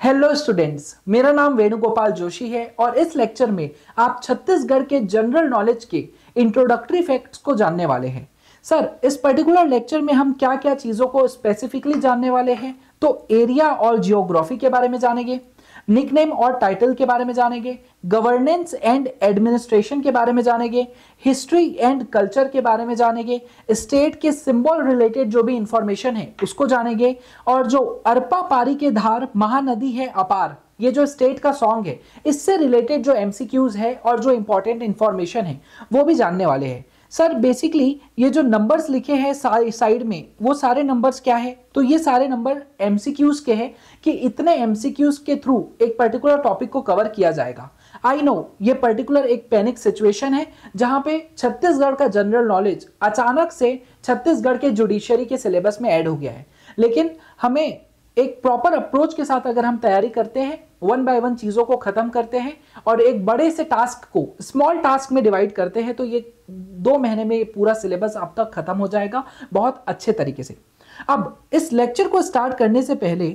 Hello students, मेरा नाम वेणुगोपाल जोशी है और इस लेक्चर में आप छत्तीसगढ़ के जनरल नॉलेज के इंट्रोडक्टरी फैक्ट्स को जानने वाले हैं। सर, इस पर्टिकुलर लेक्चर में हम क्या क्या चीज़ों को स्पेसिफिकली जानने वाले हैं? तो एरिया और जियोग्राफी के बारे में जानेंगे, निकनेम और टाइटल के बारे में जानेंगे, गवर्नेंस एंड एडमिनिस्ट्रेशन के बारे में जानेंगे, हिस्ट्री एंड कल्चर के बारे में जानेंगे, स्टेट के सिंबल रिलेटेड जो भी इंफॉर्मेशन है उसको जानेंगे, और जो अरपा पारी के धार महानदी है अपार, ये जो स्टेट का सॉन्ग है, इससे रिलेटेड जो एमसीक्यूज है और जो इंपॉर्टेंट इंफॉर्मेशन है वो भी जानने वाले हैं। सर, बेसिकली ये जो नंबर्स लिखे हैं साइड में, वो सारे नंबर्स क्या है? तो ये सारे नंबर एमसीक्यूज के हैं कि इतने एमसीक्यूज के थ्रू एक पर्टिकुलर टॉपिक को कवर किया जाएगा। आई नो ये पर्टिकुलर एक पैनिक सिचुएशन है जहां पे छत्तीसगढ़ का जनरल नॉलेज अचानक से छत्तीसगढ़ के जुडिशरी के सिलेबस में ऐड हो गया है, लेकिन हमें एक प्रॉपर अप्रोच के साथ अगर हम तैयारी करते हैं, वन बाय वन चीजों को खत्म करते हैं और एक बड़े से टास्क को स्मॉल टास्क में डिवाइड करते हैं, तो ये 2 महीने में पूरा सिलेबस आप तक खत्म हो जाएगा बहुत अच्छे तरीके से। अब इस लेक्चर को स्टार्ट करने से पहले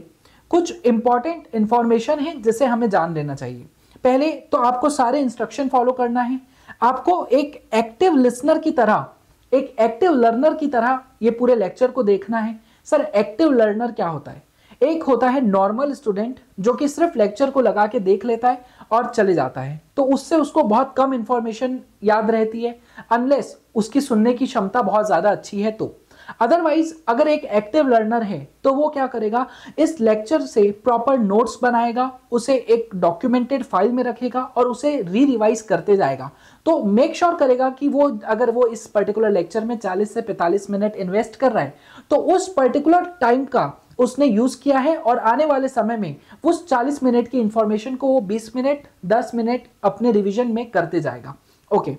कुछ इंपॉर्टेंट इंफॉर्मेशन है जिसे हमें जान लेना चाहिए। पहले तो आपको सारे इंस्ट्रक्शन फॉलो करना है। आपको एक एक्टिव लिसनर की तरह, एक एक्टिव लर्नर की तरह ये पूरे लेक्चर को देखना है। सर, एक्टिव लर्नर क्या होता है? एक होता है नॉर्मल स्टूडेंट जो कि सिर्फ लेक्चर को लगा के देख लेता है और चले जाता है, तो उससे उसको बहुत कम इंफॉर्मेशन याद रहती है, अनलेस उसकी सुनने की क्षमता बहुत ज्यादा अच्छी है तो। अदरवाइज अगर एक एक्टिव लर्नर है तो वो क्या करेगा, इस लेक्चर से प्रॉपर नोट्स बनाएगा, उसे एक डॉक्यूमेंटेड फाइल में रखेगा और उसे रिवाइज करते जाएगा। तो मेक श्योर करेगा कि वो अगर वो इस पर्टिकुलर लेक्चर में 40 से 45 मिनट इन्वेस्ट कर रहा है तो उस पर्टिकुलर टाइम का उसने यूज किया है और आने वाले समय में उस 40 मिनट की इंफॉर्मेशन को वो 20 मिनट 10 मिनट अपने रिवीजन में करते जाएगा। ओके,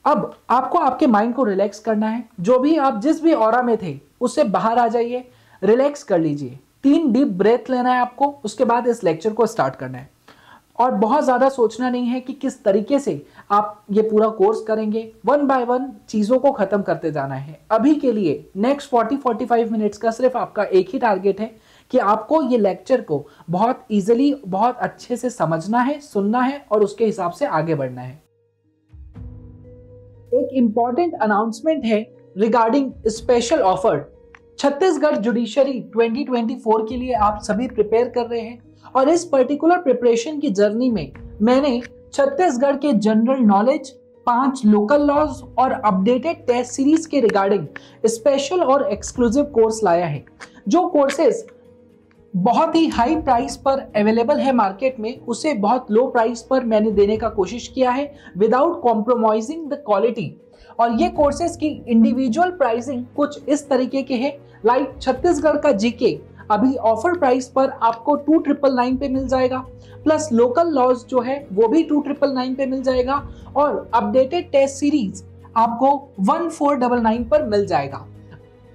अब आपको आपके माइंड को रिलैक्स करना है। जो भी आप जिस भी ऑरा में थे उससे बाहर आ जाइए, रिलैक्स कर लीजिए, 3 डीप ब्रेथ लेना है आपको, उसके बाद इस लेक्चर को स्टार्ट करना है। और बहुत ज़्यादा सोचना नहीं है कि किस तरीके से आप ये पूरा कोर्स करेंगे, वन बाय वन चीज़ों को ख़त्म करते जाना है। अभी के लिए नेक्स्ट 40-45 मिनट्स का सिर्फ आपका एक ही टारगेट है कि आपको ये लेक्चर को बहुत ईजिली, बहुत अच्छे से समझना है, सुनना है और उसके हिसाब से आगे बढ़ना है। एक इंपॉर्टेंट अनाउंसमेंट है regarding special offer. Chhattisgarh judiciary 2024 के लिए आप सभी प्रिपेयर कर रहे हैं और इस पर्टिकुलर प्रिपरेशन की जर्नी में मैंने छत्तीसगढ़ के जनरल नॉलेज, 5 लोकल लॉज और अपडेटेड टेस्ट सीरीज के रिगार्डिंग स्पेशल और एक्सक्लूसिव कोर्स लाया है। जो कोर्सेज बहुत ही हाई प्राइस पर अवेलेबल है मार्केट में, उसे बहुत लो प्राइस पर मैंने देने का कोशिश किया है विदाउट कॉम्प्रोमाइजिंग द क्वालिटी। और ये कोर्सेज की इंडिविजुअल प्राइसिंग कुछ इस तरीके के हैं, लाइक छत्तीसगढ़ का जीके अभी ऑफर प्राइस पर आपको 2999 पे मिल जाएगा, प्लस लोकल लॉज जो है वो भी 2999 पे मिल जाएगा और अपडेटेड टेस्ट सीरीज आपको 1499 पर मिल जाएगा।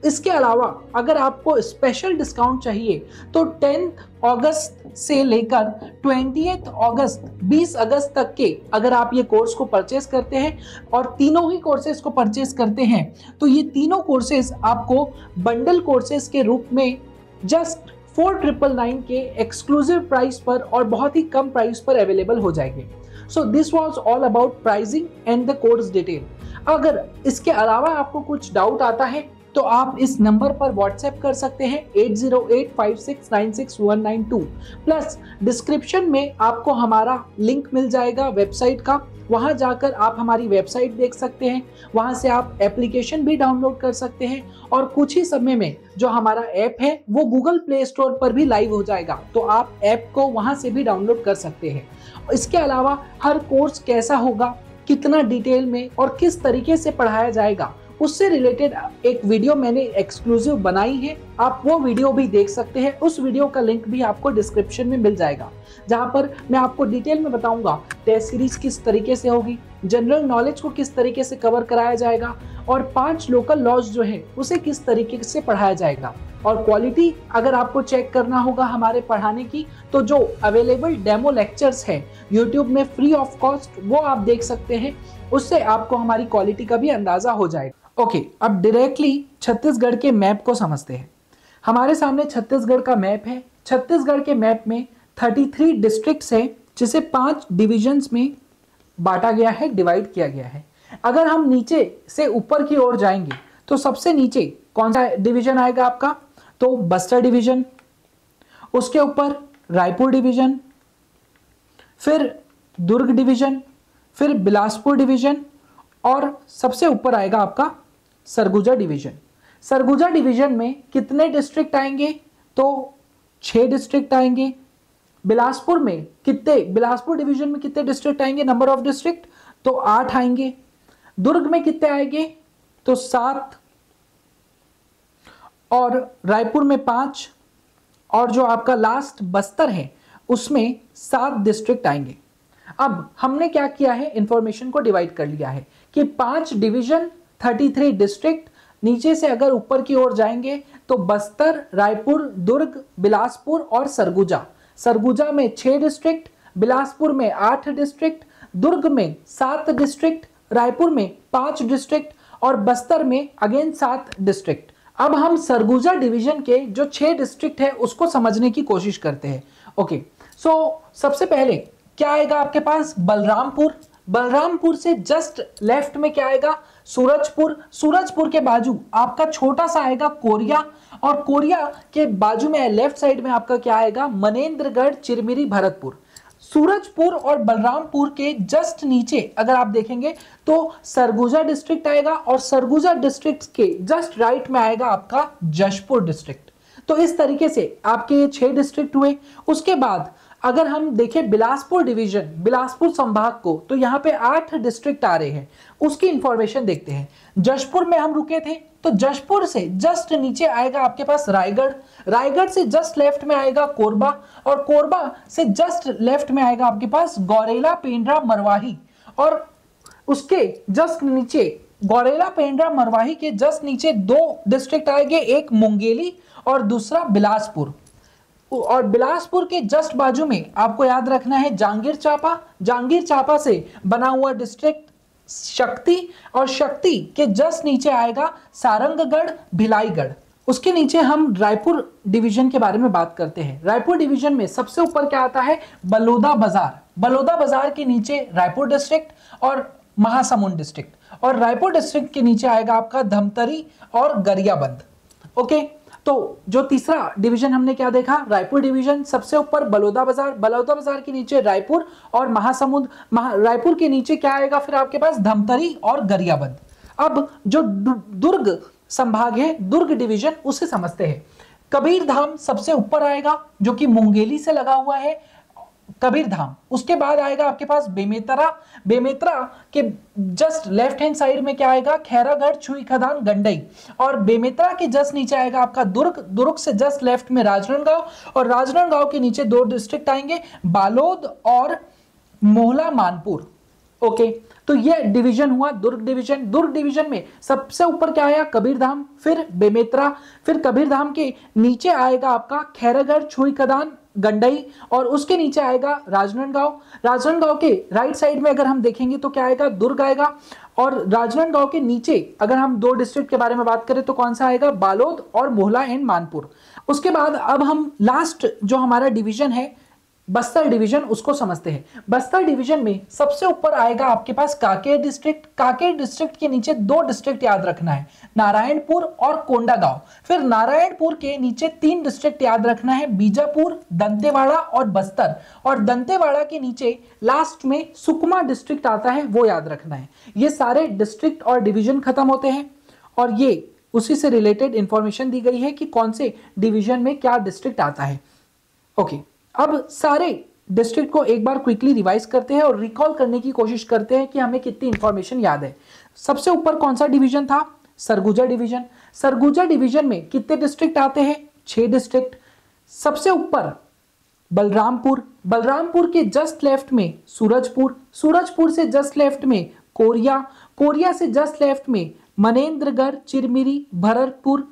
इसके अलावा अगर आपको स्पेशल डिस्काउंट चाहिए तो 10 अगस्त से लेकर 20 अगस्त 20 अगस्त तक के अगर आप ये कोर्स को परचेस करते हैं और तीनों ही कोर्सेज को परचेस करते हैं तो ये तीनों कोर्सेज आपको बंडल कोर्सेज के रूप में जस्ट 4999 के एक्सक्लूसिव प्राइस पर और बहुत ही कम प्राइस पर अवेलेबल हो जाएंगे। So this was all about pricing and the course detail. अगर इसके अलावा आपको कुछ डाउट आता है तो आप इस नंबर पर व्हाट्सएप कर सकते हैं 8085696192। प्लस डिस्क्रिप्शन में आपको हमारा लिंक मिल जाएगा वेबसाइट का, वहां जाकर आप हमारी वेबसाइट देख सकते हैं, वहां से आप एप्लीकेशन भी डाउनलोड कर सकते हैं और कुछ ही समय में जो हमारा ऐप है वो गूगल प्ले स्टोर पर भी लाइव हो जाएगा, तो आप ऐप को वहां से भी डाउनलोड कर सकते हैं। इसके अलावा हर कोर्स कैसा होगा, कितना डिटेल में और किस तरीके से पढ़ाया जाएगा, उससे रिलेटेड एक वीडियो मैंने एक्सक्लूसिव बनाई है, आप वो वीडियो भी देख सकते हैं। उस वीडियो का लिंक भी आपको डिस्क्रिप्शन में मिल जाएगा, जहां पर मैं आपको डिटेल में बताऊंगा टेस्ट सीरीज किस तरीके से होगी, जनरल नॉलेज को किस तरीके से कवर कराया जाएगा और 5 लोकल लॉज जो है उसे किस तरीके से पढ़ाया जाएगा। और क्वालिटी अगर आपको चेक करना होगा हमारे पढ़ाने की, तो जो अवेलेबल डेमो लेक्चर्स हैं यूट्यूब में फ्री ऑफ कॉस्ट वो आप देख सकते हैं, उससे आपको हमारी क्वालिटी का भी अंदाजा हो जाएगा। ओके, अब डायरेक्टली छत्तीसगढ़ के मैप को समझते हैं। हमारे सामने छत्तीसगढ़ का मैप है। छत्तीसगढ़ के मैप में 33 डिस्ट्रिक्ट्स है जिसे 5 डिविजन्स में बांटा गया है, डिवाइड किया गया है। अगर हम नीचे से ऊपर की ओर जाएंगे तो सबसे नीचे कौन सा डिवीजन आएगा आपका, तो बस्तर डिवीजन, उसके ऊपर रायपुर डिवीजन, फिर दुर्ग डिवीजन, फिर बिलासपुर डिवीजन और सबसे ऊपर आएगा आपका सरगुजा डिवीजन। सरगुजा डिवीजन में कितने डिस्ट्रिक्ट आएंगे, तो 6 डिस्ट्रिक्ट आएंगे। बिलासपुर डिवीजन में कितने डिस्ट्रिक्ट आएंगे, नंबर ऑफ डिस्ट्रिक्ट, तो 8 आएंगे। दुर्ग में कितने आएंगे, तो 7, और रायपुर में 5, और जो आपका लास्ट बस्तर है उसमें 7 डिस्ट्रिक्ट आएंगे। अब हमने क्या किया है, इंफॉर्मेशन को डिवाइड कर लिया है कि 5 डिवीजन 33 डिस्ट्रिक्ट, नीचे से अगर ऊपर की ओर जाएंगे तो बस्तर, रायपुर, दुर्ग, बिलासपुर और सरगुजा। सरगुजा में 6 डिस्ट्रिक्ट, बिलासपुर में 8 डिस्ट्रिक्ट, दुर्ग में 7 डिस्ट्रिक्ट, रायपुर में 5 डिस्ट्रिक्ट और बस्तर में अगेन 7 डिस्ट्रिक्ट। अब हम सरगुजा डिवीजन के जो 6 डिस्ट्रिक्ट है उसको समझने की कोशिश करते हैं। ओके, सो सबसे पहले क्या आएगा आपके पास, बलरामपुर। बलरामपुर से जस्ट लेफ्ट में क्या आएगा, सूरजपुर। सूरजपुर के बाजू आपका छोटा सा आएगा कोरिया, और कोरिया के बाजू में लेफ्ट साइड में आपका क्या आएगा, मनेंद्रगढ़, चिरमिरी, भरतपुर। सूरजपुर और बलरामपुर के जस्ट नीचे अगर आप देखेंगे तो सरगुजा डिस्ट्रिक्ट आएगा, और सरगुजा डिस्ट्रिक्ट के जस्ट राइट में आएगा आपका जशपुर डिस्ट्रिक्ट। तो इस तरीके से आपके ये 6 डिस्ट्रिक्ट हुए। उसके बाद अगर हम देखें बिलासपुर डिवीजन, बिलासपुर संभाग को, तो यहाँ पे 8 डिस्ट्रिक्ट आ रहे हैं। उसकी इंफॉर्मेशन देखते हैं। जशपुर में हम रुके थे, तो जशपुर से जस्ट नीचे आएगा आपके पास रायगढ़। रायगढ़ से जस्ट लेफ्ट में आएगा कोरबा, और कोरबा से जस्ट लेफ्ट में आएगा आपके पास गौरेला, पेंड्रा, मरवाही, और उसके जस्ट नीचे गौरेला, पेंड्रा, मरवाही के जस्ट नीचे 2 डिस्ट्रिक्ट आएंगे, एक मुंगेली और दूसरा बिलासपुर। और बिलासपुर के जस्ट बाजू में आपको याद रखना है जांगीर चांपा। जांगीर चांपा से बना हुआ डिस्ट्रिक्ट शक्ति, और शक्ति के जस्ट नीचे आएगा सारंगगढ़, भिलाईगढ़। उसके नीचे हम रायपुर डिवीजन के बारे में बात करते हैं। रायपुर डिवीजन में सबसे ऊपर क्या आता है, बलौदा बाजार। बलौदा बाजार के नीचे रायपुर डिस्ट्रिक्ट और महासमुंद डिस्ट्रिक्ट, और रायपुर डिस्ट्रिक्ट के नीचे आएगा आपका धमतरी और गरियाबंद। ओके, तो जो तीसरा डिवीजन हमने क्या देखा, रायपुर डिवीजन, सबसे ऊपर बलौदा बाजार, बलौदा बाजार के नीचे रायपुर और महासमुंद, रायपुर के नीचे क्या आएगा फिर आपके पास, धमतरी और गरियाबंद। अब जो दुर्ग संभाग है, दुर्ग डिवीजन, उसे समझते हैं। कबीरधाम सबसे ऊपर आएगा जो कि मुंगेली से लगा हुआ है, कबीरधाम। उसके बाद आएगा आपके पास बेमेतरा। बेमेतरा के जस्ट लेफ्ट हैंड साइड में क्या आएगा, खैरागढ़, छुई खदान, गंडई, और बेमेतरा के जस्ट नीचे आएगा आपका दुर्ग। दुर्ग से जस्ट लेफ्ट में राजनांदगांव, और राजनांदगांव के नीचे 2 डिस्ट्रिक्ट आएंगे, बालोद और मोहला मानपुर। ओके, तो ये डिवीजन हुआ दुर्ग डिवीजन। दुर्ग डिवीजन में सबसे ऊपर क्या आया, कबीरधाम, फिर बेमेतरा, फिर कबीरधाम के नीचे आएगा आपका खैरागढ़, छुई खदान, गंडई, और उसके नीचे आएगा राजनांदगांव। राजनांदगांव के राइट साइड में अगर हम देखेंगे तो क्या आएगा, दुर्ग आएगा, और राजनांदगांव के नीचे अगर हम 2 डिस्ट्रिक्ट के बारे में बात करें तो कौन सा आएगा, बालोद और मोहला एंड मानपुर। उसके बाद अब हम लास्ट जो हमारा डिवीजन है बस्तर डिवीजन, उसको समझते हैं। बस्तर डिवीजन में सबसे ऊपर आएगा आपके पास कांकेर डिस्ट्रिक्ट। कांकेर डिस्ट्रिक्ट के नीचे 2 डिस्ट्रिक्ट याद रखना है, नारायणपुर और कोंडागांव। फिर नारायणपुर के नीचे 3 डिस्ट्रिक्ट याद रखना है, बीजापुर, दंतेवाड़ा और बस्तर, और दंतेवाड़ा के नीचे लास्ट में सुकमा डिस्ट्रिक्ट आता है, वो याद रखना है। ये सारे डिस्ट्रिक्ट और डिवीजन खत्म होते हैं, और ये उसी से रिलेटेड इंफॉर्मेशन दी गई है कि कौन से डिवीजन में क्या डिस्ट्रिक्ट आता है। ओके, अब सारे डिस्ट्रिक्ट को एक बार क्विकली रिवाइज करते हैं और रिकॉल करने की कोशिश करते हैं कि हमें कितनी इंफॉर्मेशन याद है। सबसे ऊपर कौन सा डिवीजन था, सरगुजा डिवीजन। सरगुजा डिवीजन में कितने डिस्ट्रिक्ट आते हैं, 6 डिस्ट्रिक्ट। सबसे ऊपर बलरामपुर, बलरामपुर के जस्ट लेफ्ट में सूरजपुर, सूरजपुर से जस्ट लेफ्ट में कोरिया, कोरिया से जस्ट लेफ्ट में मनेंद्रगढ़, चिरमिरी, भरतपुर।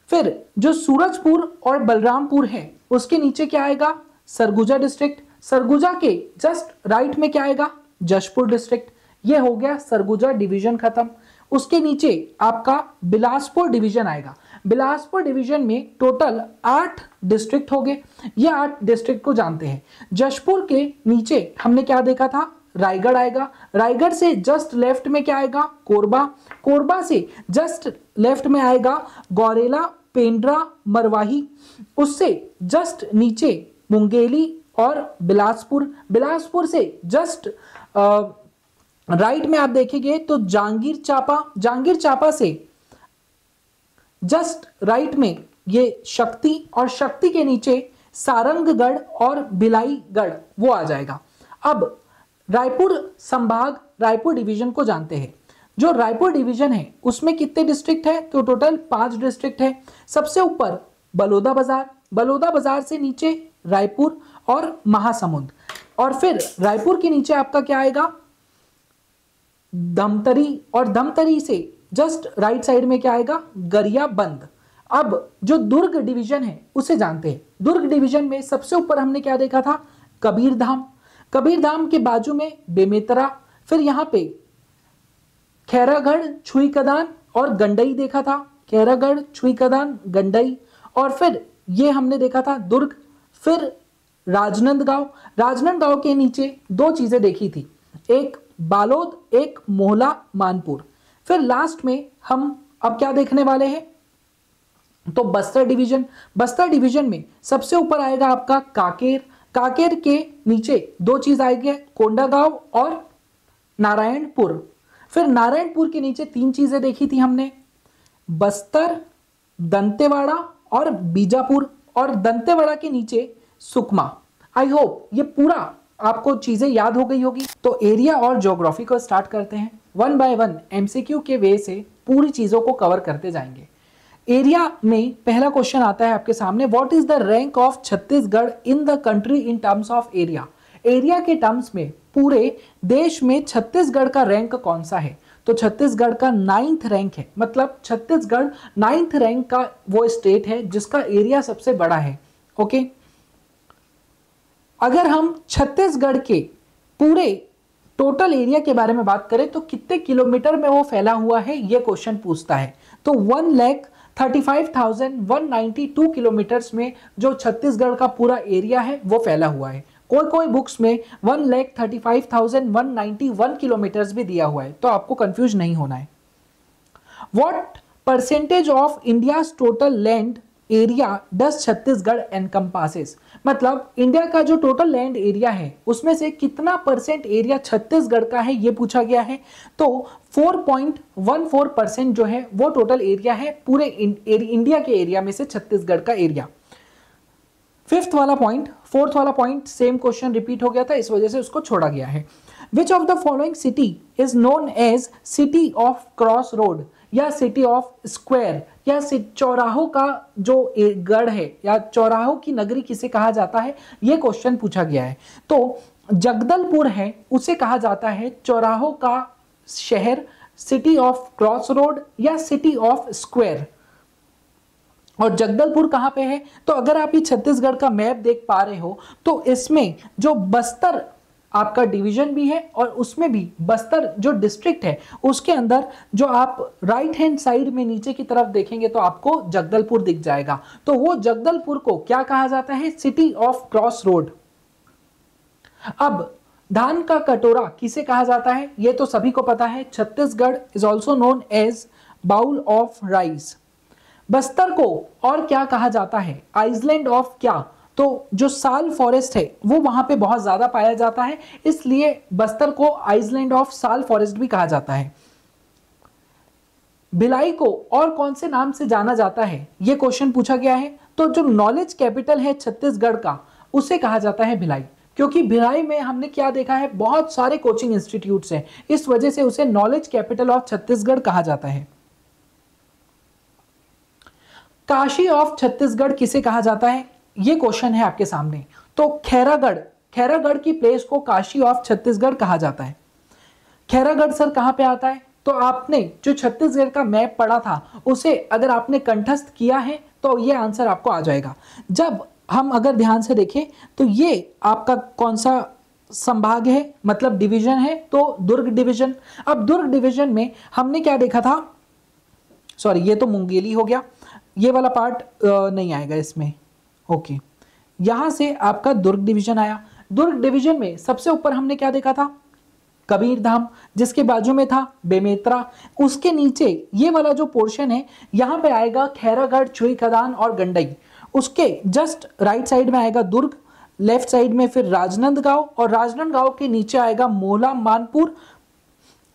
फिर जो सूरजपुर और बलरामपुर है उसके नीचे क्या आएगा, सरगुजा डिस्ट्रिक्ट। सरगुजा के जस्ट राइट में क्या आएगा, जशपुर डिस्ट्रिक्ट। ये हो गया सरगुजा डिवीजन खत्म। उसके नीचे आपका बिलासपुर डिवीजन आएगा। बिलासपुर डिवीजन में टोटल 8 डिस्ट्रिक्ट हो गए, ये 8 डिस्ट्रिक्ट को जानते हैं। जशपुर के नीचे हमने क्या देखा था, रायगढ़ आएगा, रायगढ़ से जस्ट लेफ्ट में क्या आएगा, कोरबा, कोरबा से जस्ट लेफ्ट में आएगा गौरेला, पेंड्रा, मरवाही, उससे जस्ट नीचे मुंगेली और बिलासपुर, बिलासपुर से जस्ट राइट में आप देखेंगे तो जांगीर चांपा, जांगीर चांपा से जस्ट राइट में ये शक्ति, और शक्ति के नीचे सारंगगढ़ और भिलाईगढ़ वो आ जाएगा। अब रायपुर संभाग, रायपुर डिवीजन को जानते हैं। जो रायपुर डिवीजन है उसमें कितने डिस्ट्रिक्ट है, तो टोटल 5 डिस्ट्रिक्ट है। सबसे ऊपर बलौदा बाजार, बलौदा बाजार से नीचे रायपुर और महासमुंद, और फिर रायपुर के नीचे आपका क्या आएगा, धमतरी, और धमतरी से जस्ट राइट साइड में क्या आएगा, गरियाबंद। अब जो दुर्ग डिवीजन है उसे जानते हैं। दुर्ग डिवीजन में सबसे ऊपर हमने क्या देखा था, कबीरधाम, कबीरधाम के बाजू में बेमेतरा, फिर यहां पे खैरागढ़, छुईकदान और गंडई देखा था, खैरागढ़, छुईकदान, गंडई, और फिर ये हमने देखा था दुर्ग, फिर राजनांदगांव, राजनांदगांव के नीचे 2 चीजें देखी थी, एक बालोद, एक मोहला मानपुर। फिर लास्ट में हम अब क्या देखने वाले हैं, तो बस्तर डिवीजन, बस्तर डिवीजन में सबसे ऊपर आएगा आपका काकेर, काकेर के नीचे 2 चीज आएगी, कोंडागांव और नारायणपुर। फिर नारायणपुर के नीचे 3 चीजें देखी थी हमने, बस्तर, दंतेवाड़ा और बीजापुर, और दंतेवाड़ा के नीचे सुकमा। आई होप ये पूरा आपको चीजें याद हो गई होगी। तो एरिया और ज्योग्राफी को स्टार्ट करते हैं, 1 बाय 1 एमसीक्यू के वे से पूरी चीजों को कवर करते जाएंगे। एरिया में पहला क्वेश्चन आता है आपके सामने, what is the rank of Chhattisgarh in the country in terms of area. Area के टर्म्स में पूरे देश में छत्तीसगढ़ का रैंक कौन सा है, तो छत्तीसगढ़ का 9th रैंक है, मतलब छत्तीसगढ़ 9th रैंक का वो स्टेट है जिसका एरिया सबसे बड़ा है। ओके, अगर हम छत्तीसगढ़ के पूरे टोटल एरिया के बारे में बात करें तो कितने किलोमीटर में वो फैला हुआ है, ये क्वेश्चन पूछता है। तो 1,35,192 किलोमीटर्स में जो छत्तीसगढ़ का पूरा एरिया है वो फैला हुआ है। कोई कोई बुक्स में 1,35,191 किलोमीटर्स भी दिया हुआ है, तो आपको कंफ्यूज नहीं होना है। What percentage of India's total land area does Chhattisgarh encompasses, मतलब इंडिया का जो टोटल लैंड एरिया है उसमें से कितना परसेंट एरिया छत्तीसगढ़ का है ये पूछा गया है। तो 4.14% जो है वो टोटल एरिया है पूरे इंडिया के एरिया में से छत्तीसगढ़ का एरिया। 4th वाला पॉइंट सेम क्वेश्चन रिपीट हो गया था, इस वजह से उसको छोड़ा गया है। Which of the following city is known as city of cross road या सिटी ऑफ स्क्वायर, या चौराहों का जो गढ़ है या चौराहों की नगरी किसे कहा जाता है, ये क्वेश्चन पूछा गया है। तो जगदलपुर है उसे कहा जाता है चौराहों का शहर, सिटी ऑफ क्रॉस रोड या सिटी ऑफ स्क्वायर। और जगदलपुर कहां पे है, तो अगर आप ये छत्तीसगढ़ का मैप देख पा रहे हो तो इसमें जो बस्तर आपका डिवीजन भी है और उसमें भी बस्तर जो डिस्ट्रिक्ट है उसके अंदर जो आप राइट हैंड साइड में नीचे की तरफ देखेंगे तो आपको जगदलपुर दिख जाएगा। तो वो जगदलपुर को क्या कहा जाता है, सिटी ऑफ क्रॉस रोड। अब धान का कटोरा किसे कहा जाता है, ये तो सभी को पता है, Chhattisgarh is also known as bowl of rice. Bastar को और क्या कहा जाता है, आइसलैंड ऑफ क्या, तो जो साल फॉरेस्ट है वो वहां पे बहुत ज्यादा पाया जाता है, इसलिए बस्तर को आइसलैंड ऑफ साल फॉरेस्ट भी कहा जाता है। भिलाई को और कौन से नाम से जाना जाता है, ये क्वेश्चन पूछा गया है। तो जो नॉलेज कैपिटल है छत्तीसगढ़ का उसे कहा जाता है भिलाई, क्योंकि भिलाई में हमने क्या देखा है, बहुत सारे कोचिंग इंस्टीट्यूट्स हैं, इस वजह से उसे नॉलेज कैपिटल ऑफ छत्तीसगढ़ कहा जाता है। काशी ऑफ छत्तीसगढ़ किसे कहा जाता है, ये क्वेश्चन है आपके सामने। तो खैरागढ़, खैरागढ़ की प्लेस को काशी ऑफ छत्तीसगढ़ कहा जाता है। खैरागढ़ सर कहां पे आता है, तो आपने जो छत्तीसगढ़ का मैप पढ़ा था उसे अगर आपने कंठस्थ किया है तो ये आंसर आपको आ जाएगा। जब हम अगर ध्यान से देखें तो ये आपका कौन सा संभाग है, मतलब डिवीजन है, तो दुर्ग डिवीजन। अब दुर्ग डिवीजन में हमने क्या देखा था, सॉरी ये तो मुंगेली हो गया, ये वाला पार्ट नहीं आएगा इसमें। ओके, यहां से आपका दुर्ग डिवीजन आया। दुर्ग डिवीजन में सबसे ऊपर हमने क्या देखा था, कबीर धाम, जिसके बाजू में था बेमेतरा। उसके नीचे ये वाला जो पोर्शन है यहाँ पे आएगा खैरागढ़, चुई खदान और गंडई। उसके जस्ट राइट साइड में आएगा दुर्ग, लेफ्ट साइड में फिर राजनांदगांव, और राजनांदगांव के नीचे आएगा मोला मानपुर,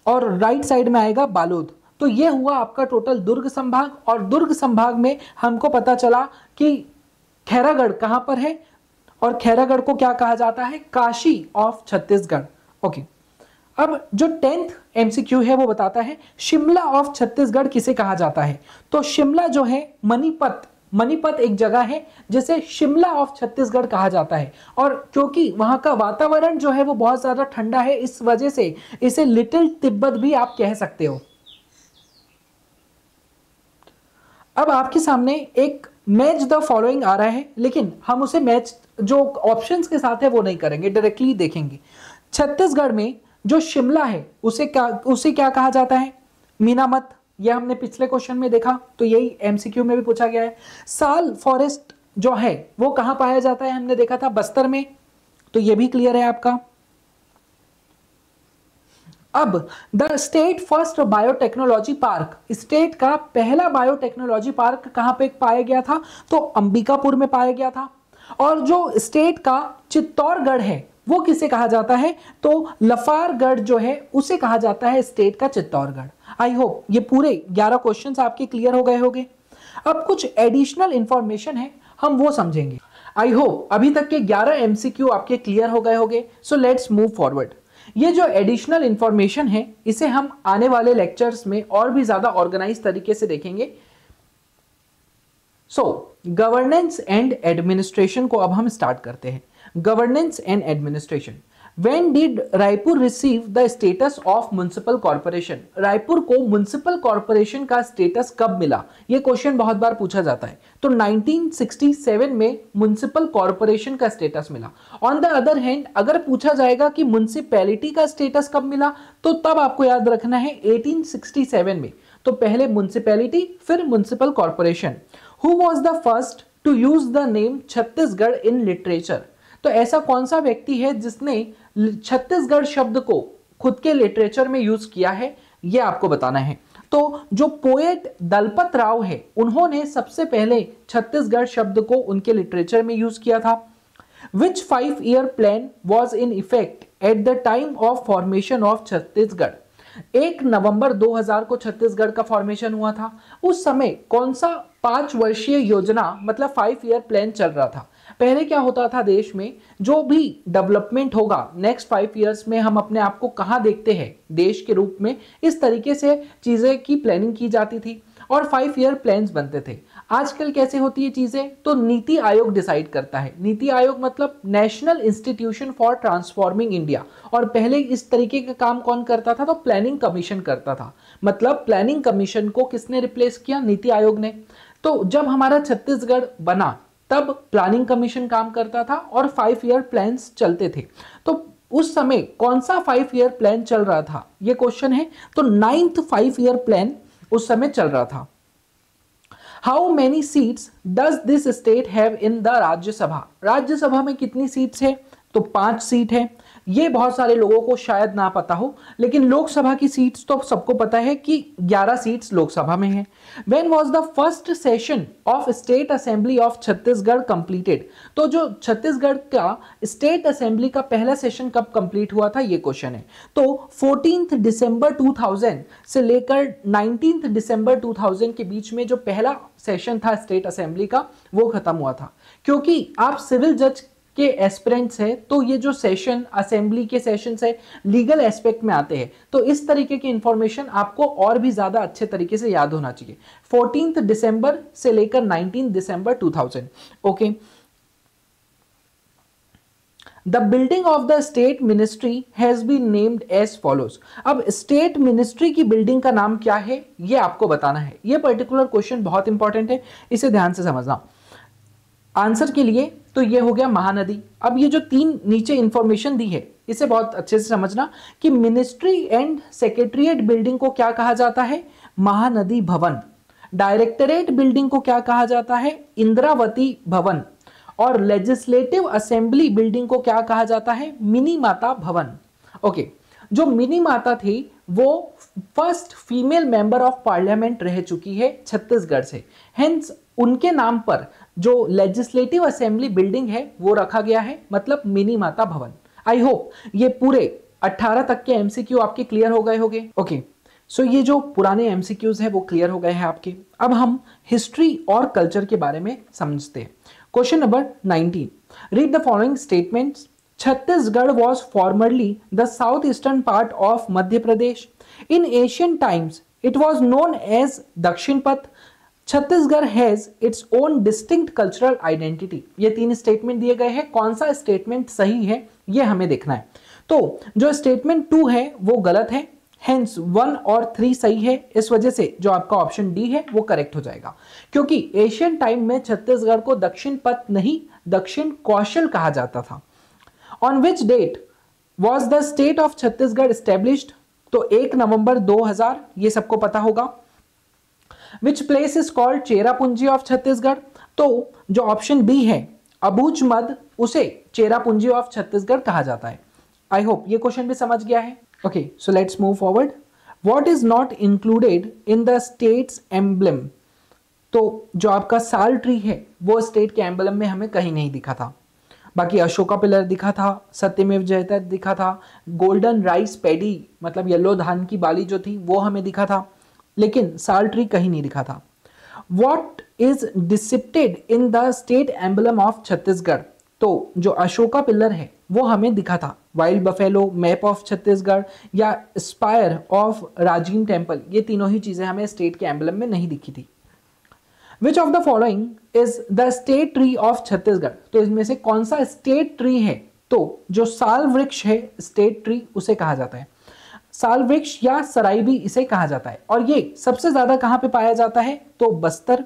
और राइट साइड में आएगा बालोद। तो ये हुआ आपका टोटल दुर्ग संभाग। और दुर्ग संभाग में हमको पता चला कि खैरागढ़ कहां पर है, और खैरागढ़ को क्या कहा जाता है, काशी ऑफ छत्तीसगढ़। ओके, अब जो 10th एमसीक्यू है वो बताता है शिमला ऑफ छत्तीसगढ़ किसे कहा जाता है। तो शिमला जो है मणिपत एक जगह है जिसे शिमला ऑफ छत्तीसगढ़ कहा जाता है। और क्योंकि वहां का वातावरण जो है वो बहुत ज्यादा ठंडा है, इस वजह से इसे लिटिल तिब्बत भी आप कह सकते हो। अब आपके सामने एक मैच द फॉलोइंग आ रहा है, लेकिन हम उसे मैच जो ऑप्शंस के साथ है वो नहीं करेंगे, डायरेक्टली देखेंगे। छत्तीसगढ़ में जो शिमला है उसे क्या कहा जाता है, मीनामत। यह हमने पिछले क्वेश्चन में देखा, तो यही एमसीक्यू में भी पूछा गया है। साल फॉरेस्ट जो है वो कहां पाया जाता है, हमने देखा था बस्तर में, तो यह भी क्लियर है आपका। अब the state first biotechnology park, state का पहला बायोटेक्नोलॉजी पार्क कहां पे पाया गया था, तो अंबिकापुर में पाया गया था। और जो स्टेट का चित्तौड़गढ़ है वो किसे कहा जाता है, तो लफारगढ़ जो है उसे कहा जाता है स्टेट का चित्तौड़गढ़। आई होप ये पूरे 11 क्वेश्चंस आपके क्लियर हो गए होंगे। अब कुछ एडिशनल इंफॉर्मेशन है, हम वो समझेंगे। आई होप अभी तक के 11 एमसीक्यू आपके क्लियर हो गए होंगे। सो लेट्स मूव फॉरवर्ड। ये जो एडिशनल इंफॉर्मेशन है इसे हम आने वाले लेक्चर्स में और भी ज्यादा ऑर्गेनाइज तरीके से देखेंगे। गवर्नेंस एंड एडमिनिस्ट्रेशन को अब हम स्टार्ट करते हैं। Governance and administration. When did Raipur receive the status of municipal corporation? Raipur को म्युनिसिपल कॉर्पोरेशन का स्टेटस कब मिला, ये क्वेश्चन बहुत बार पूछा जाता है। तो 1967 में म्युनिसिपल कॉर्पोरेशन का स्टेटस मिला। ऑन द अदर हैंड अगर पूछा जाएगा कि म्युनिसिपैलिटी का स्टेटस कब मिला, तो तब आपको याद रखना है 1867 में। तो पहले म्युनिसिपैलिटी फिर municipal corporation. Who was the first to use the name Chhattisgarh in literature? तो ऐसा कौन सा व्यक्ति है जिसने छत्तीसगढ़ शब्द को खुद के लिटरेचर में यूज किया है, यह आपको बताना है। तो जो पोएट दलपत राव है उन्होंने सबसे पहले छत्तीसगढ़ शब्द को उनके लिटरेचर में यूज किया था। Which 5-year plan was in effect at the time of formation of Chhattisgarh? 1 नवंबर 2000 को छत्तीसगढ़ का फॉर्मेशन हुआ था। उस समय कौन सा 5 वर्षीय योजना मतलब 5-year प्लान चल रहा था। पहले क्या होता था, देश में जो भी डेवलपमेंट होगा नेक्स्ट 5 इयर्स में हम अपने आप को कहां देखते हैं देश के रूप में, इस तरीके से चीजें की प्लानिंग की जाती थी और 5-year प्लान्स बनते थे। आजकल कैसे होती है चीजें, तो नीति आयोग डिसाइड करता है। नीति आयोग मतलब national institution for transforming India. और पहले इस तरीके का काम कौन करता था, तो प्लानिंग कमीशन करता था। मतलब प्लानिंग कमीशन को किसने रिप्लेस किया, नीति आयोग ने। तो जब हमारा छत्तीसगढ़ बना तब प्लानिंग कमीशन काम करता था और 5-year प्लान्स चलते थे। तो उस समय कौन सा 5-year प्लान चल रहा था, ये क्वेश्चन है। तो 9th 5-year प्लान उस समय चल रहा था। How many seats does this state have in the Rajya Sabha? Rajya Sabha में कितनी सीट्स है, तो 5 सीट है। ये बहुत सारे लोगों को शायद ना पता हो, लेकिन लोकसभा की सीट्स तो सबको पता है कि 11 सीट्स लोकसभा में है। When was the first session of State Assembly of Chhattisgarh completed? तो जो छत्तीसगढ़ का स्टेट असेंबली का पहला सेशन कब कंप्लीट हुआ था, ये क्वेश्चन है। तो 14 दिसंबर 2000 से लेकर 19 दिसंबर 2000 के बीच में जो पहला सेशन था स्टेट असेंबली का वो खत्म हुआ था। क्योंकि आप सिविल जज के एस्पिरेंट्स है तो ये जो सेशन असेंबली के सेशन है लीगल एस्पेक्ट में आते हैं, तो इस तरीके की इंफॉर्मेशन आपको और भी ज्यादा अच्छे तरीके से याद होना चाहिए। 14 दिसंबर से लेकर 19 दिसंबर 2000। Okay, the building of the state ministry has been named as follows. अब स्टेट मिनिस्ट्री की बिल्डिंग का नाम क्या है ये आपको बताना है। ये पर्टिकुलर क्वेश्चन बहुत इंपॉर्टेंट है, इसे ध्यान से समझना। आंसर के लिए तो ये हो गया महानदी। अब ये जो 3 नीचे इंफॉर्मेशन दी है इसे बहुत अच्छे से समझना कि मिनिस्ट्री एंड सेक्रेटरीट बिल्डिंग को क्या कहा जाता है, महानदी भवन। डायरेक्टरेट बिल्डिंग को क्या कहा जाता है? इंद्रावती भवन। और लेजिस्लेटिव असेंबली बिल्डिंग को क्या कहा जाता है? मिनी माता भवन। ओके, जो मिनी माता थी वो first female member of parliament रह चुकी है छत्तीसगढ़ से, हेंस उनके नाम पर जो लेजिस्लेटिव असेंबली बिल्डिंग है वो रखा गया है, मतलब मिनी माता भवन। आई होप ये पूरे 18 तक के एमसीक्यू आपके क्लियर हो गए होंगे। ओके, सो ये जो पुराने एमसीक्यूज है वो क्लियर हो गए हैं आपके। अब हम हिस्ट्री और कल्चर के बारे में समझते हैं। Question number 19, read the following statements. Chhattisgarh was formerly the southeastern part of Madhya Pradesh. In ancient times, it was known as Dakshinpat. Chhattisgarh has its own distinct cultural identity. ये 3 statement दिए गए हैं, कौन सा स्टेटमेंट सही है ये हमें देखना है। तो जो स्टेटमेंट 2 है वो गलत है, हेंस 1 और 3 सही है। इस वजह से जो आपका ऑप्शन डी है वो करेक्ट हो जाएगा, क्योंकि एशियन टाइम में छत्तीसगढ़ को दक्षिण पथ नहीं दक्षिण कौशल कहा जाता था। On which date was the state of Chhattisgarh established? तो 1 नवंबर 2000, ये सबको पता होगा। Which place is called Cherrapunji of Chhattisgarh? तो जो ऑप्शन बी है अबूझ मध, उसे चेरापूंजी ऑफ छत्तीसगढ़ कहा जाता है। आई होप ये क्वेश्चन भी समझ गया है। Okay, so let's move forward. What is not included in the states emblem? तो जो आपका साल ट्री है वो स्टेट के एम्ब्लेम में हमें कहीं नहीं दिखा था। बाकी अशोका पिलर दिखा था, सत्यमेव जयते दिखा था, गोल्डन राइस पैडी मतलब येलो धान की बाली जो थी वो हमें दिखा था, लेकिन साल ट्री कहीं नहीं दिखा था। What is depicted in the state emblem of Chhattisgarh? तो जो अशोका पिलर है वो हमें दिखा था। Wild buffalo, map of Chhattisgarh या स्पायर ऑफ राजीव टेम्पल, ये तीनों ही चीजें हमें स्टेट के एम्बलम में नहीं दिखी थी। Which of the following is the state tree of Chhattisgarh? तो इसमें से कौन सा स्टेट ट्री है? तो जो साल वृक्ष है स्टेट ट्री उसे कहा जाता है। साल वृक्ष या सराई भी इसे कहा जाता है। और ये सबसे ज्यादा कहां पे पाया जाता है? तो बस्तर।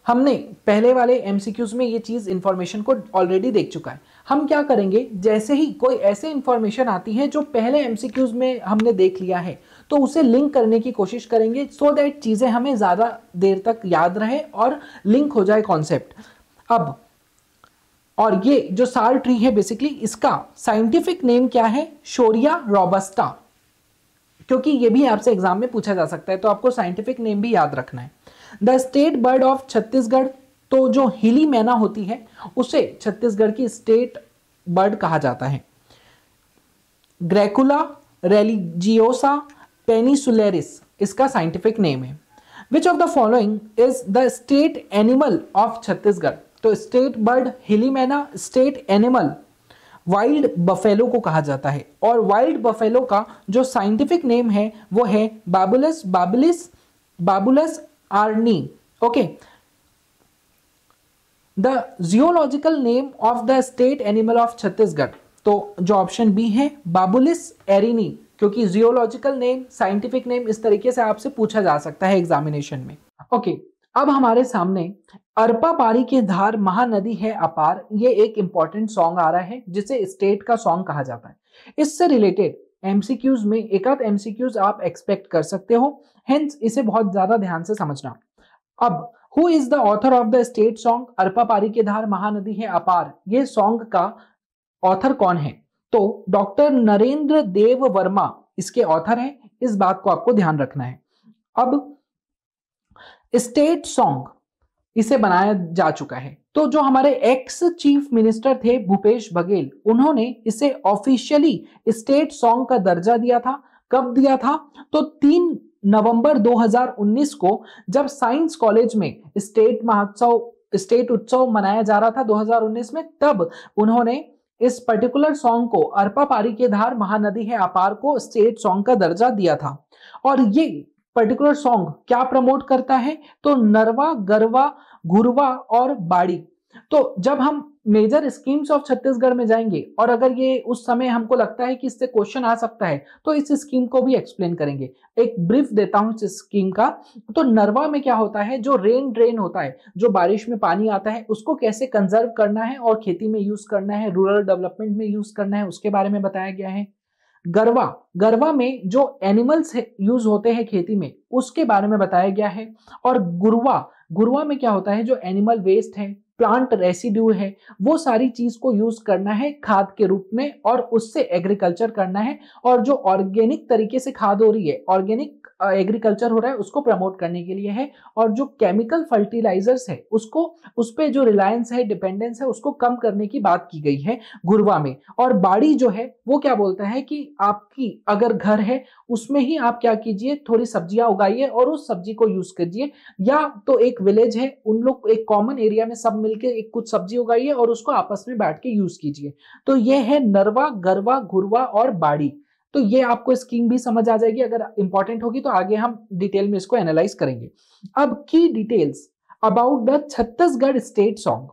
हमने पहले वाले एमसीक्यूज में ये चीज इंफॉर्मेशन को ऑलरेडी देख चुका है। हम क्या करेंगे, जैसे ही कोई ऐसे इंफॉर्मेशन आती है जो पहले एमसीक्यूज में हमने देख लिया है तो उसे लिंक करने की कोशिश करेंगे, सो दैट चीजें हमें ज्यादा देर तक याद रहे और लिंक हो जाए कॉन्सेप्ट। अब और ये जो साल ट्री है बेसिकली इसका साइंटिफिक नेम क्या है? शोरिया रोबस्टा, क्योंकि ये भी आपसे एग्जाम में पूछा जा सकता है, तो आपको साइंटिफिक नेम भी याद रखना है। The state bird of Chhattisgarh, तो जो हिली मैना होती है उसे छत्तीसगढ़ की स्टेट बर्ड कहा जाता है। ग्रेकुला रेलिजियोसा पेनिसुलेरिस इसका साइंटिफिक नेम है। Which of the following is the state animal of Chhattisgarh? तो स्टेट बर्ड हिली मैना, स्टेट एनिमल वाइल्ड बफेलो को कहा जाता है। और वाइल्ड बफेलो का जो साइंटिफिक नेम है वो है Bubalus Bubalis Bubalus arnee. Okay, the geological name of the state animal of Chhattisgarh, तो जो ऑप्शन बी है बाबुलिस एरिनी, क्योंकि जियोलॉजिकल नेम साइंटिफिक नेम इस तरीके से आपसे पूछा जा सकता है एग्जामिनेशन में। ओके, अब हमारे सामने अरपा पारी की धार महानदी है अपार, ये एक इंपॉर्टेंट सॉन्ग आ रहा है जिसे स्टेट का सॉन्ग कहा जाता है। इससे रिलेटेड एमसीक्यूज में एक आध एमसीक्यूज आप एक्सपेक्ट कर सकते हो, हेंस इसे बहुत ज्यादा ध्यान से समझना। अब who is the author of the state song Arpa पारी की धार महानदी है अपार? ये सॉन्ग का ऑथर कौन है? तो डॉक्टर नरेंद्र देव वर्मा इसके ऑथर है, इस बात को आपको ध्यान रखना है। अब स्टेट सॉन्ग इसे बनाया जा चुका है, तो जो हमारे एक्स चीफ मिनिस्टर थे भूपेश बघेल, उन्होंने इसे ऑफिशियली स्टेट सॉन्ग का दर्जा दिया था। कब दिया था? तो 3 नवंबर 2019 को, जब साइंस कॉलेज में स्टेट उत्सव मनाया जा रहा था 2019 में, तब उन्होंने इस पर्टिकुलर सॉन्ग को अरपा पारी के धार महानदी है अपार को स्टेट सॉन्ग का दर्जा दिया था। और ये पर्टिकुलर सॉन्ग क्या प्रमोट करता है? तो नरवा, गरवा, घुरवा और बाड़ी। तो जब हम मेजर स्कीम्स ऑफ छत्तीसगढ़ में जाएंगे और अगर ये उस समय हमको लगता है कि इससे क्वेश्चन आ सकता है तो इस स्कीम को भी एक्सप्लेन करेंगे। एक ब्रीफ देता हूं इस स्कीम का। तो नरवा में क्या होता है, जो रेन ड्रेन होता है, जो बारिश में पानी आता है, उसको कैसे कंजर्व करना है और खेती में यूज करना है, रूरल डेवलपमेंट में यूज करना है, उसके बारे में बताया गया है। गरवा, गरवा में जो एनिमल्स यूज होते हैं खेती में उसके बारे में बताया गया है। और गुरवा, गुरवा में क्या होता है, जो एनिमल वेस्ट है, प्लांट रेसिड्यू है, वो सारी चीज को यूज करना है खाद के रूप में और उससे एग्रीकल्चर करना है। और जो ऑर्गेनिक तरीके से खाद हो रही है, ऑर्गेनिक एग्रीकल्चर हो रहा है, उसको प्रमोट करने के लिए है। और जो केमिकल फर्टिलाइजर्स है उसको, उस पे जो रिलायंस है, डिपेंडेंस है, उसको कम करने की बात की गई है गुरवा में। और बाड़ी जो है वो क्या बोलता है कि आपकी अगर घर है उसमें ही आप क्या कीजिए, थोड़ी सब्जियां उगाइए और उस सब्जी को यूज कीजिए। या तो एक विलेज है, उन लोग एक कॉमन एरिया में सब मिलकर एक कुछ सब्जी उगाइए और उसको आपस में बैठ के यूज कीजिए। तो ये है नरवा, गरवा, घुरवा और बाड़ी। तो ये आपको स्कीम भी समझ आ जाएगी, अगर इंपॉर्टेंट होगी तो आगे हम डिटेल में इसको एनालाइज करेंगे। अब की details about the Chhattisgarh state song.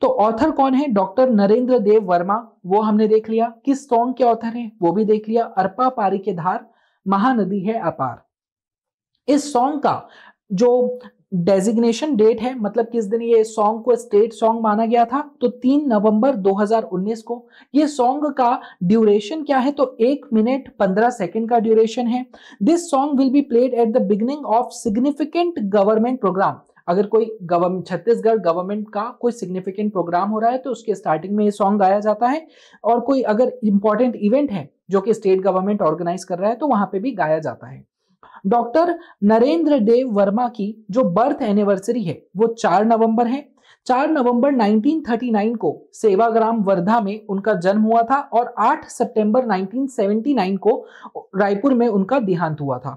तो ऑथर कौन है, डॉक्टर नरेंद्र देव वर्मा, वो हमने देख लिया। किस सॉन्ग के ऑथर हैं वो भी देख लिया। अरपा पारी के धार, महानदी है अपार। इस सॉन्ग का जो डेजिग्नेशन डेट है, मतलब किस दिन ये सॉन्ग को स्टेट सॉन्ग माना गया था, तो 3 नवंबर 2019 को। ये सॉन्ग का ड्यूरेशन क्या है, तो 1 मिनट 15 सेकंड का ड्यूरेशन है। This song will be played at the beginning of significant government program. अगर कोई छत्तीसगढ़ गवर्नमेंट का कोई सिग्निफिकेंट प्रोग्राम हो रहा है तो उसके स्टार्टिंग में ये सॉन्ग गाया जाता है। और कोई अगर इंपॉर्टेंट इवेंट है जो कि स्टेट गवर्नमेंट ऑर्गेनाइज कर रहा है तो वहां पे भी गाया जाता है। डॉक्टर नरेंद्र देव वर्मा की जो बर्थ एनिवर्सरी है वो 4 नवंबर है। 4 नवंबर 1939 को सेवाग्राम वर्धा में उनका जन्म हुआ था और 8 सितंबर 1979 को रायपुर में उनका देहांत हुआ था।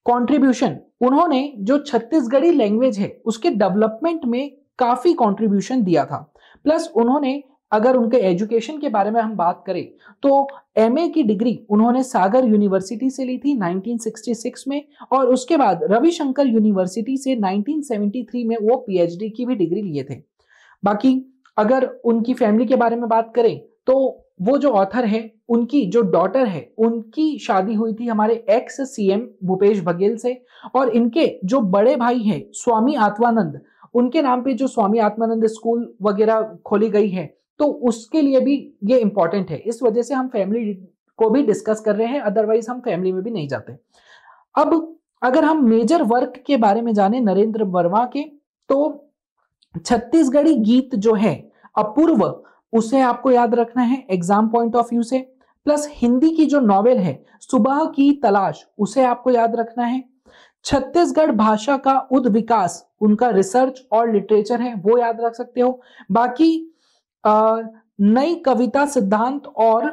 कंट्रीब्यूशन, उन्होंने जो छत्तीसगढ़ी लैंग्वेज है उसके डेवलपमेंट में काफी कंट्रीब्यूशन दिया था। प्लस उन्होंने, अगर उनके एजुकेशन के बारे में हम बात करें तो एमए की डिग्री उन्होंने सागर यूनिवर्सिटी से ली थी 1966 में। और उसके बाद रविशंकर यूनिवर्सिटी से 1973 में वो पीएचडी की भी डिग्री लिए थे। बाकी अगर उनकी फैमिली के बारे में बात करें तो वो जो ऑथर है, उनकी जो डॉटर है, उनकी शादी हुई थी हमारे एक्स सीएम भूपेश बघेल से। और इनके जो बड़े भाई हैं स्वामी आत्मानंद, उनके नाम पे जो स्वामी आत्मानंद स्कूल वगैरह खोली गई है, तो उसके लिए भी ये इंपॉर्टेंट है। इस वजह से हम फैमिली को भी डिस्कस कर रहे हैं, अदरवाइज हम फैमिली में भी नहीं जाते। अब अगर हम मेजर वर्क के बारे में जाने नरेंद्र वर्मा के, तो छत्तीसगढ़ी गीत जो है अपूर्व, उसे आपको याद रखना है एग्जाम पॉइंट ऑफ व्यू से। प्लस हिंदी की जो नॉवेल है सुबह की तलाश, उसे आपको याद रखना है। छत्तीसगढ़ भाषा का उद्विकास, उनका रिसर्च और लिटरेचर है, वो याद रख सकते हो। बाकी नई कविता सिद्धांत और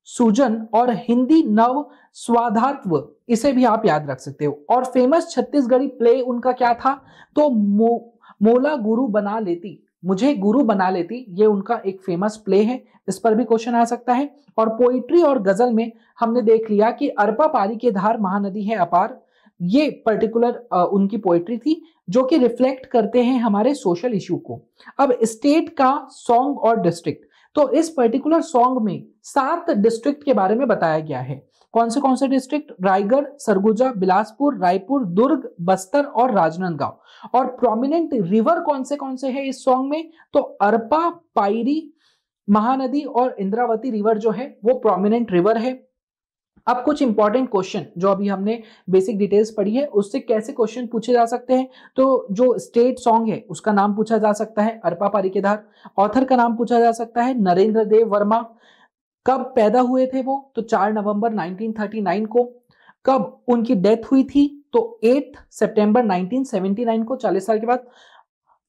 सूजन और हिंदी नव स्वाधात्व, इसे भी आप याद रख सकते हो। और फेमस छत्तीसगढ़ी प्ले उनका क्या था, तो मोला गुरु बना लेती, मुझे गुरु बना लेती, ये उनका एक फेमस प्ले है, इस पर भी क्वेश्चन आ सकता है। और पोइट्री और गजल में हमने देख लिया कि अरपा पारी के धार महानदी है अपार, ये पर्टिकुलर उनकी पोइट्री थी जो कि रिफ्लेक्ट करते हैं हमारे सोशल इश्यू को। अब स्टेट का सॉन्ग और डिस्ट्रिक्ट, तो इस पर्टिकुलर सॉन्ग में 7 डिस्ट्रिक्ट के बारे में बताया गया है। कौन से डिस्ट्रिक्ट, रायगढ़, सरगुजा, बिलासपुर, रायपुर, दुर्ग, बस्तर और राजनांदगांव। और प्रोमिनेंट रिवर कौन से है इस सॉन्ग में, तो अरपा, पायरी, महानदी और इंद्रावती रिवर जो है वो प्रोमिनेंट रिवर है। अब कुछ इंपॉर्टेंट क्वेश्चन जो अभी हमने बेसिक डिटेल्स पढ़ी है उससे कैसे क्वेश्चन पूछे जा सकते हैं, तो जो स्टेट सॉन्ग है उसका नाम पूछा जा सकता है अरपा पारी के धार, ऑथर का नाम पूछा जा सकता है नरेंद्र देव वर्मा, कब पैदा हुए थे वो, तो 4 नवंबर 1939 को, कब उनकी डेथ हुई थी, तो 8 सितंबर 1979 को, 40 साल के बाद।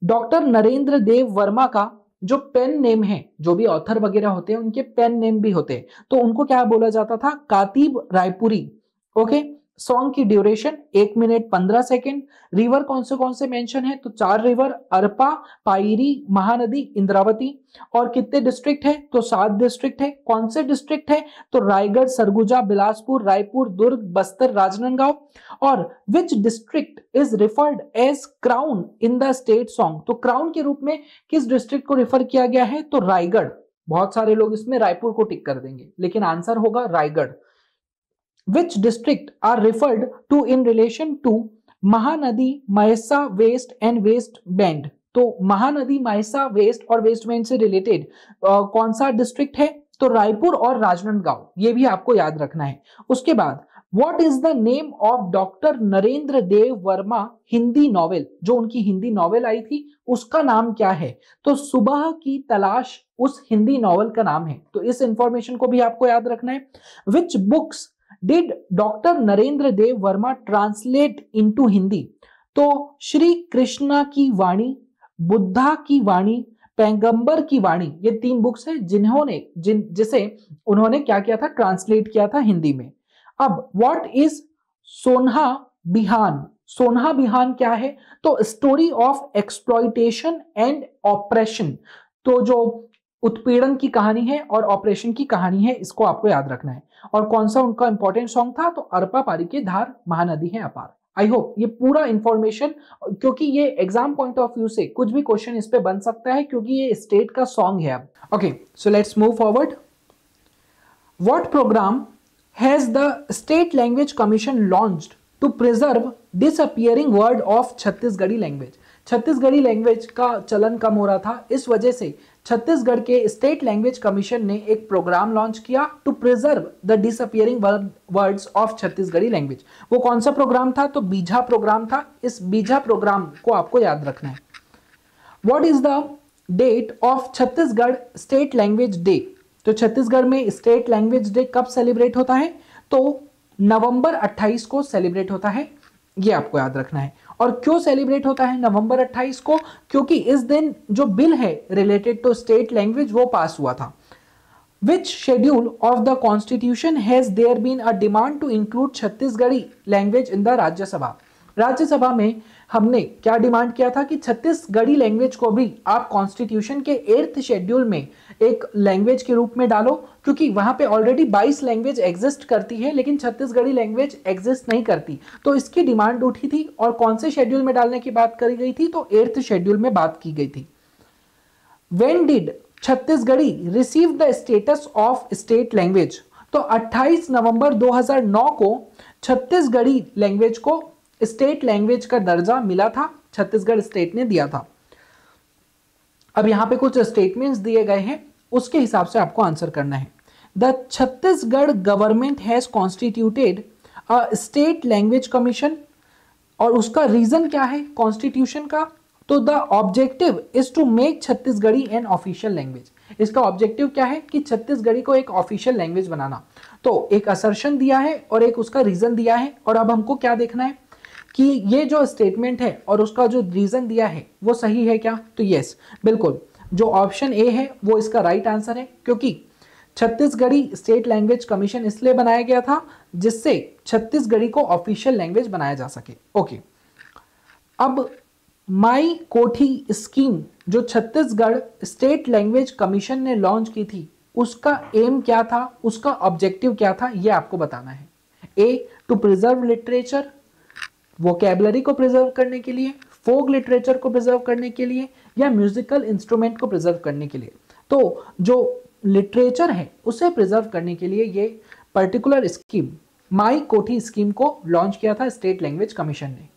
डॉक्टर नरेंद्र देव वर्मा का जो पेन नेम है, जो भी ऑथर वगैरह होते हैं उनके पेन नेम भी होते हैं, तो उनको क्या बोला जाता था, कातिब रायपुरी। ओके, सॉन्ग की ड्यूरेशन 1 मिनट 15 सेकेंड। रिवर कौन से मेंशन है, तो 4 रिवर, अरपा, पायरी, महानदी, इंद्रावती। और कितने डिस्ट्रिक्ट है, तो 7 डिस्ट्रिक्ट है। कौन से डिस्ट्रिक्ट है, तो रायगढ़, सरगुजा, बिलासपुर, रायपुर, दुर्ग, बस्तर, राजनांदगांव। और which district is referred as crown in the state song, तो क्राउन के रूप में किस डिस्ट्रिक्ट को रिफर किया गया है, तो रायगढ़। बहुत सारे लोग इसमें रायपुर को टिक कर देंगे, लेकिन आंसर होगा Raigarh. Which district are referred to in relation to Mahanadi, मायसा वेस्ट एंड वेस्ट बैंड, तो महानदी, मायसा वेस्ट और वेस्ट बैंड से रिलेटेड कौन सा डिस्ट्रिक्ट है, तो रायपुर और राजनांदगांव, ये भी आपको याद रखना है। उसके बाद what is the name of doctor Narendra Dev Verma Hindi novel, जो उनकी हिंदी नॉवेल आई थी उसका नाम क्या है? तो सुबह की तलाश उस हिंदी नॉवेल का नाम है। तो इस इंफॉर्मेशन को भी आपको याद रखना है। Which books did doctor Narendra Dev Verma translate into Hindi? तो श्री कृष्णा की वाणी, बुद्धा की वाणी, पैगंबर की वाणी, ये 3 बुक्स है जिसे उन्होंने क्या किया था, ट्रांसलेट किया था हिंदी में। अब व्हाट इज सोन्हा बिहान? सोन्हा बिहान क्या है? तो story of exploitation and operation, तो जो उत्पीड़न की कहानी है और ऑपरेशन की कहानी है, इसको आपको याद रखना है। और कौन सा उनका इंपॉर्टेंट सॉन्ग था? तो अरपा पारी के धार महानदी है अपार। आई होप ये पूरा इंफॉर्मेशन, क्योंकि ये एग्जाम पॉइंट ऑफ व्यू से कुछ भी क्वेश्चन इस पे बन सकता है, क्योंकि ये स्टेट का सॉन्ग है। अब okay, so let's move forward. What program has the state language commission launched to preserve disappearing word of Chhattisgarhi language? Chhattisgarhi language का चलन कम हो रहा था, इस वजह से छत्तीसगढ़ के स्टेट लैंग्वेज कमीशन ने एक प्रोग्राम लॉन्च किया to preserve the disappearing words of Chhattisgarhi language. वो कौन सा प्रोग्राम था? तो बीझा प्रोग्राम था। इस बीझा प्रोग्राम को आपको याद रखना है। What is the date of Chhattisgarh state language day? तो छत्तीसगढ़ में स्टेट लैंग्वेज डे कब सेलिब्रेट होता है? तो नवंबर 28 को सेलिब्रेट होता है, ये आपको याद रखना है। और क्यों सेलिब्रेट होता है नवंबर 28 को? क्योंकि इस दिन जो बिल है रिलेटेड टू स्टेट लैंग्वेज वो पास हुआ था। Which schedule of the constitution has there been a demand to include Chhattisgarhi language in the Rajya Sabha? Rajya Sabha में हमने क्या डिमांड किया था कि छत्तीसगढ़ी लैंग्वेज को भी आप कॉन्स्टिट्यूशन के 8th शेड्यूल में एक लैंग्वेज के रूप में डालो, क्योंकि वहां पे ऑलरेडी 22 लैंग्वेज एग्जिस्ट करती है लेकिन छत्तीसगढ़ी लैंग्वेज एग्जिस्ट नहीं करती। तो इसकी डिमांड उठी थी और कौन से शेड्यूल में डालने की बात करी गई थी? तो 8th शेड्यूल में बात की गई थी। When did Chhattisgarhi receive the status of state language? तो 28 नवंबर 2009 को छत्तीसगढ़ी लैंग्वेज को स्टेट लैंग्वेज का दर्जा मिला था, छत्तीसगढ़ स्टेट ने दिया था। अब यहां पे कुछ स्टेटमेंट्स दिए गए हैं, उसके हिसाब से आपको आंसर करना है। The Chhattisgarh government has constituted a state language commission, और उसका रीजन क्या है कॉन्स्टिट्यूशन का? तो the objective is to make Chhattisgarhi an official language. इसका ऑब्जेक्टिव क्या है कि छत्तीसगढ़ी को एक ऑफिशियल लैंग्वेज बनाना। तो एक असर्शन दिया है और एक उसका रीजन दिया है, और अब हमको क्या देखना है कि ये जो स्टेटमेंट है और उसका जो रीजन दिया है वो सही है क्या? तो यस, बिल्कुल, जो ऑप्शन ए है वो इसका राइट आंसर है, क्योंकि छत्तीसगढ़ी स्टेट लैंग्वेज कमीशन इसलिए बनाया गया था जिससे छत्तीसगढ़ी को ऑफिशियल लैंग्वेज बनाया जा सके। ओके, अब माई कोठी स्कीम जो छत्तीसगढ़ स्टेट लैंग्वेज कमीशन ने लॉन्च की थी, उसका एम क्या था, उसका ऑब्जेक्टिव क्या था, ये आपको बताना है। ए, टू प्रिजर्व लिटरेचर, वोकैबुलरी को प्रिजर्व करने के लिए, फोक लिटरेचर को प्रिजर्व करने के लिए, या म्यूजिकल इंस्ट्रूमेंट को प्रिजर्व करने के लिए। तो जो लिटरेचर है उसे प्रिजर्व करने के लिए ये पर्टिकुलर स्कीम, माई कोठी स्कीम को लॉन्च किया था स्टेट लैंग्वेज कमीशन ने।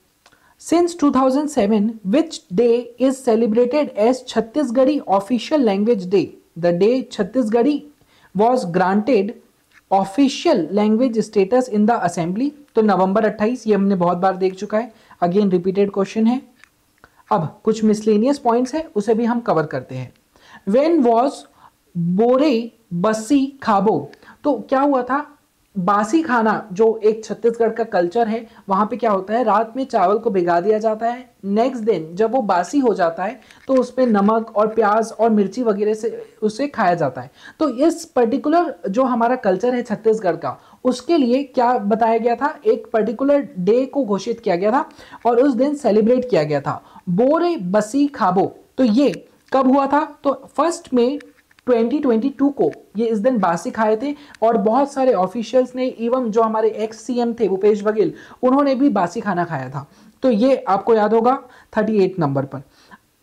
Since 2007 which day is celebrated as Chhattisgarhi official language day? The day Chhattisgarhi was granted official language status in the assembly? तो नवंबर 28, ये हमने बहुत बार देख चुका है, अगेन रिपीटेड क्वेश्चन है। अब कुछ मिसलेनियस पॉइंट्स है, उसे भी हम कवर करते हैं। व्हेन वॉज बोरे बसी खाबो? तो क्या हुआ था, बासी खाना जो एक छत्तीसगढ़ का कल्चर है, वहां पे क्या होता है, रात में चावल को भिगा दिया जाता है, नेक्स्ट दिन जब वो बासी हो जाता है तो उसमें नमक और प्याज और मिर्ची वगैरह से उसे खाया जाता है। तो इस पर्टिकुलर जो हमारा कल्चर है छत्तीसगढ़ का, उसके लिए क्या बताया गया था, एक पर्टिकुलर डे को घोषित किया गया था और उस दिन सेलिब्रेट किया गया था, बोरे बसी खाबो। तो ये कब हुआ था? तो 1 मई 2022 को ये इस दिन बासी खाए थे, और बहुत सारे ऑफिशियल्स ने, एवं जो हमारे एक्स सीएम थे भूपेश बघेल, उन्होंने भी बासी खाना खाया था। तो ये आपको याद होगा 38 नंबर पर।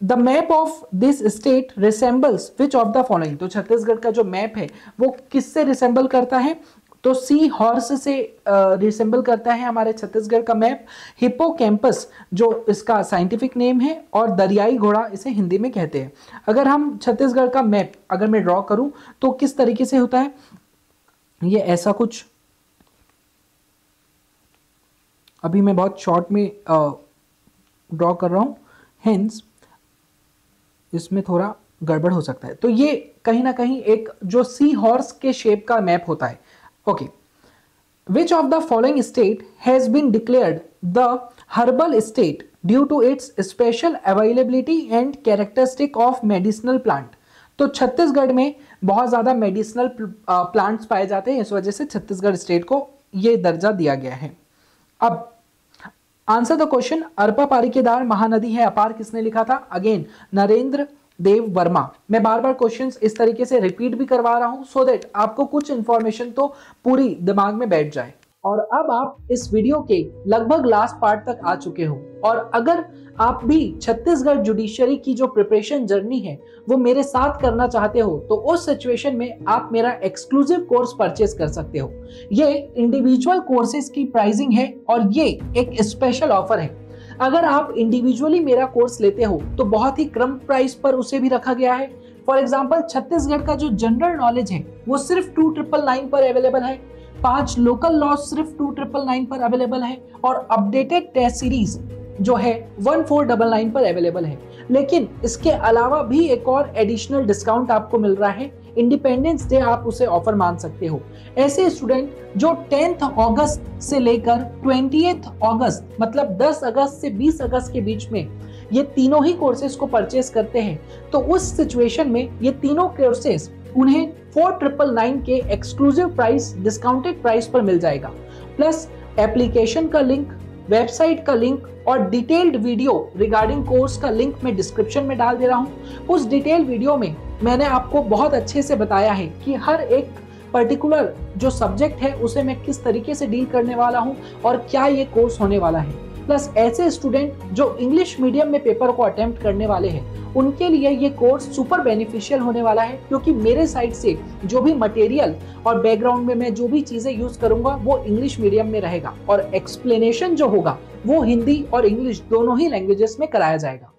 The map of this state resembles which of the following? तो छत्तीसगढ़ का जो मैप है वो किससे रिसेंबल करता है? तो सी हॉर्स से रिसेंबल करता है हमारे छत्तीसगढ़ का मैप। हिप्पोकैम्पस जो इसका साइंटिफिक नेम है, और दरियाई घोड़ा इसे हिंदी में कहते हैं। अगर हम छत्तीसगढ़ का मैप अगर मैं ड्रॉ करूं तो किस तरीके से होता है, ये ऐसा कुछ, अभी मैं बहुत शॉर्ट में ड्रॉ कर रहा हूं, हेंस इसमें थोड़ा गड़बड़ हो सकता है। तो ये कहीं ना कहीं एक जो सी हॉर्स के शेप का मैप होता है। Okay, which of the following state has been declared the herbal state due to its special availability and characteristic of medicinal plant. तो छत्तीसगढ़ में बहुत ज्यादा मेडिसिनल प्लांट्स पाए जाते हैं, इस वजह से छत्तीसगढ़ स्टेट को ये दर्जा दिया गया है। अब आंसर द क्वेश्चन, अरपा पारीकेदार महानदी है अपार किसने लिखा था? अगेन नरेंद्र देव वर्मा। मैं बार बार क्वेश्चंस इस तरीके से रिपीट भी करवा रहा हूं सो दैट आपको कुछ इंफॉर्मेशन तो पूरी दिमाग में बैठ जाए। और अब आप इस वीडियो के लगभग लास्ट पार्ट तक आ चुके हो, और अगर आप भी छत्तीसगढ़ जुडिशरी की जो प्रिपरेशन जर्नी है वो मेरे साथ करना चाहते हो, तो उस सिचुएशन में आप मेरा एक्सक्लूसिव कोर्स परचेस कर सकते हो। ये इंडिविजुअल कोर्सेज की प्राइसिंग है और ये एक स्पेशल ऑफर है। अगर आप इंडिविजुअली मेरा कोर्स लेते हो तो बहुत ही कम प्राइस पर उसे भी रखा गया है। फॉर एग्जाम्पल, छत्तीसगढ़ का जो जनरल नॉलेज है वो सिर्फ 2999 पर अवेलेबल है, 5 लोकल लॉ सिर्फ 2999 पर अवेलेबल है, और अपडेटेड टेस्ट सीरीज जो है 1499 पर अवेलेबल है। लेकिन इसके अलावा भी एक और एडिशनल डिस्काउंट आपको मिल रहा है, इंडिपेंडेंस डे आप उसे ऑफर मान सकते हो। ऐसे स्टूडेंट जो 10th अगस्त से लेकर 20th अगस्त मतलब 10 अगस्त से 20 अगस्त के बीच में ये तीनों ही कोर्सेज को परचेस करते हैं, तो उस सिचुएशन में ये तीनों कोर्सेज उन्हें 4999 के एक्सक्लूसिव प्राइस, डिस्काउंटेड प्राइस पर मिल जाएगा। प्लस एप्लीकेशन का लिंक, वेबसाइट का लिंक और डिटेल्ड वीडियो रिगार्डिंग कोर्स का लिंक मैं डिस्क्रिप्शन में डाल दे रहा हूं। उस डिटेल वीडियो में मैंने आपको बहुत अच्छे से बताया है कि हर एक पर्टिकुलर जो सब्जेक्ट है उसे मैं किस तरीके से डील करने वाला हूं और क्या ये कोर्स होने वाला है। प्लस ऐसे स्टूडेंट जो इंग्लिश मीडियम में पेपर को अटेम्प्ट करने वाले हैं उनके लिए ये कोर्स सुपर बेनिफिशियल होने वाला है, क्योंकि मेरे साइड से जो भी मटेरियल और बैकग्राउंड में मैं जो भी चीजें यूज करूंगा वो इंग्लिश मीडियम में रहेगा, और एक्सप्लेनेशन जो होगा वो हिंदी और इंग्लिश दोनों ही लैंग्वेजेस में कराया जाएगा।